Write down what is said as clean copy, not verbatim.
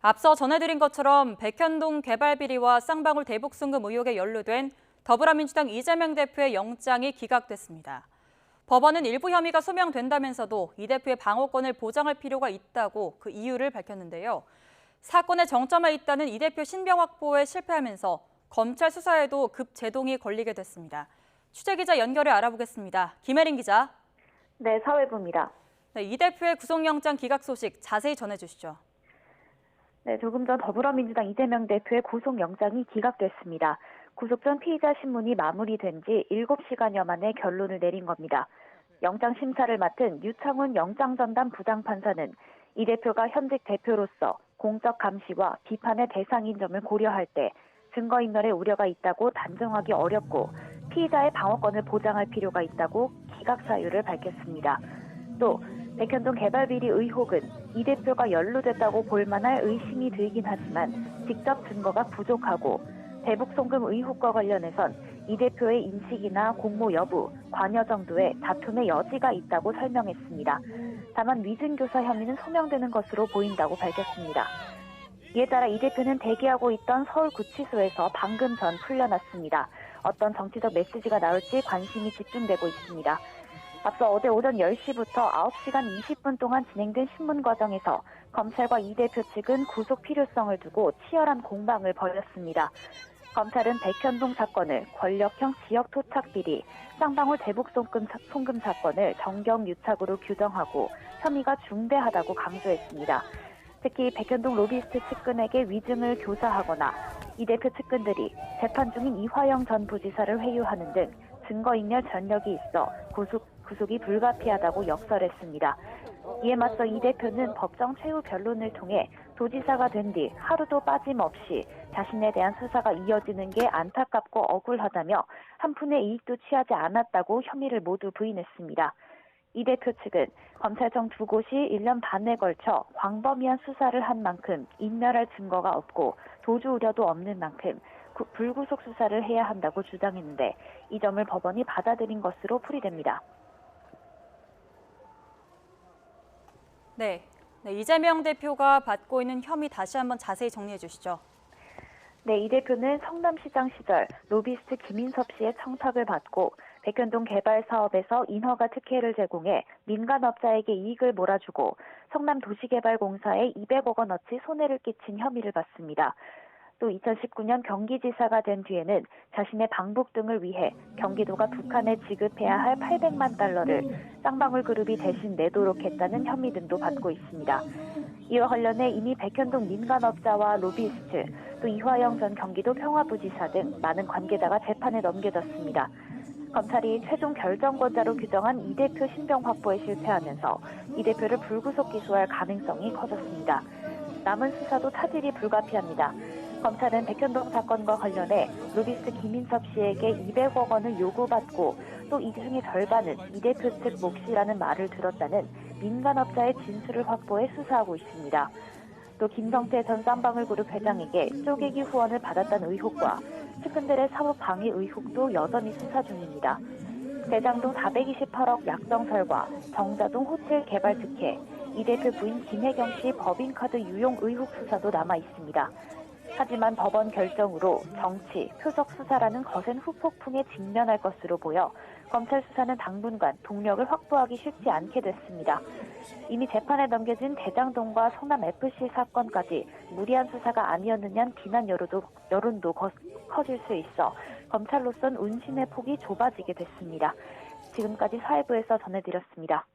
앞서 전해드린 것처럼 백현동 개발 비리와 쌍방울 대북 송금 의혹에 연루된 더불어민주당 이재명 대표의 영장이 기각됐습니다. 법원은 일부 혐의가 소명된다면서도 이 대표의 방어권을 보장할 필요가 있다고 그 이유를 밝혔는데요. 사건의 정점에 있다는 이 대표 신병 확보에 실패하면서 검찰 수사에도 급제동이 걸리게 됐습니다. 취재기자 연결해 알아보겠습니다. 김혜린 기자. 네, 사회부입니다. 네, 이 대표의 구속영장 기각 소식 자세히 전해주시죠. 네, 조금 전 더불어민주당 이재명 대표의 구속영장이 기각됐습니다. 구속 전 피의자 신문이 마무리된 지 7시간여 만에 결론을 내린 겁니다. 영장 심사를 맡은 유창훈 영장전담 부장판사는 이 대표가 현직 대표로서 공적 감시와 비판의 대상인 점을 고려할 때 증거인멸의 우려가 있다고 단정하기 어렵고 피의자의 방어권을 보장할 필요가 있다고 기각 사유를 밝혔습니다. 또 백현동 개발 비리 의혹은 이 대표가 연루됐다고 볼 만할 의심이 들긴 하지만 직접 증거가 부족하고 대북 송금 의혹과 관련해선 이 대표의 인식이나 공모 여부, 관여 정도의 다툼의 여지가 있다고 설명했습니다. 다만 위증교사 혐의는 소명되는 것으로 보인다고 밝혔습니다. 이에 따라 이 대표는 대기하고 있던 서울구치소에서 방금 전 풀려났습니다. 어떤 정치적 메시지가 나올지 관심이 집중되고 있습니다. 앞서 어제 오전 10시부터 9시간 20분 동안 진행된 신문 과정에서 검찰과 이 대표 측은 구속 필요성을 두고 치열한 공방을 벌였습니다. 검찰은 백현동 사건을 권력형 지역 토착 비리, 쌍방울 대북 송금 사건을 정경유착으로 규정하고 혐의가 중대하다고 강조했습니다. 특히 백현동 로비스트 측근에게 위증을 교사하거나 이 대표 측근들이 재판 중인 이화영 전 부지사를 회유하는 등 증거인멸 전력이 있어 구속이 불가피하다고 역설했습니다. 이에 맞서 이 대표는 법정 최후 변론을 통해 도지사가 된 뒤 하루도 빠짐없이 자신에 대한 수사가 이어지는 게 안타깝고 억울하다며 한 푼의 이익도 취하지 않았다고 혐의를 모두 부인했습니다. 이 대표 측은 검찰청 두 곳이 1년 반에 걸쳐 광범위한 수사를 한 만큼 인멸할 증거가 없고 도주 우려도 없는 만큼 불구속 수사를 해야 한다고 주장했는데 이 점을 법원이 받아들인 것으로 풀이됩니다. 네, 이재명 대표가 받고 있는 혐의 다시 한번 자세히 정리해 주시죠. 네, 이 대표는 성남시장 시절 로비스트 김인섭 씨의 청탁을 받고 백현동 개발 사업에서 인허가 특혜를 제공해 민간업자에게 이익을 몰아주고 성남도시개발공사에 200억 원어치 손해를 끼친 혐의를 받습니다. 또 2019년 경기지사가 된 뒤에는 자신의 방북 등을 위해 경기도가 북한에 지급해야 할 800만 달러를 쌍방울 그룹이 대신 내도록 했다는 혐의 등도 받고 있습니다. 이와 관련해 이미 백현동 민간업자와 로비스트, 또 이화영 전 경기도 평화부지사 등 많은 관계자가 재판에 넘겨졌습니다. 검찰이 최종 결정권자로 규정한 이 대표 신병 확보에 실패하면서 이 대표를 불구속 기소할 가능성이 커졌습니다. 남은 수사도 차질이 불가피합니다. 검찰은 백현동 사건과 관련해 로비스트 김인섭 씨에게 200억 원을 요구받고 또 이 중의 절반은 이 대표 측 몫이라는 말을 들었다는 민간업자의 진술을 확보해 수사하고 있습니다. 또 김성태 전 쌍방울 그룹 회장에게 쪼개기 후원을 받았다는 의혹과 측근들의 사법 방해 의혹도 여전히 수사 중입니다. 대장동 428억 약정설과 정자동 호텔 개발 특혜, 이 대표 부인 김혜경 씨 법인카드 유용 의혹 수사도 남아 있습니다. 하지만 법원 결정으로 정치, 표적 수사라는 거센 후폭풍에 직면할 것으로 보여 검찰 수사는 당분간 동력을 확보하기 쉽지 않게 됐습니다. 이미 재판에 넘겨진 대장동과 성남FC 사건까지 무리한 수사가 아니었느냐는 비난 여론도 커질 수 있어 검찰로선 운신의 폭이 좁아지게 됐습니다. 지금까지 사회부에서 전해드렸습니다.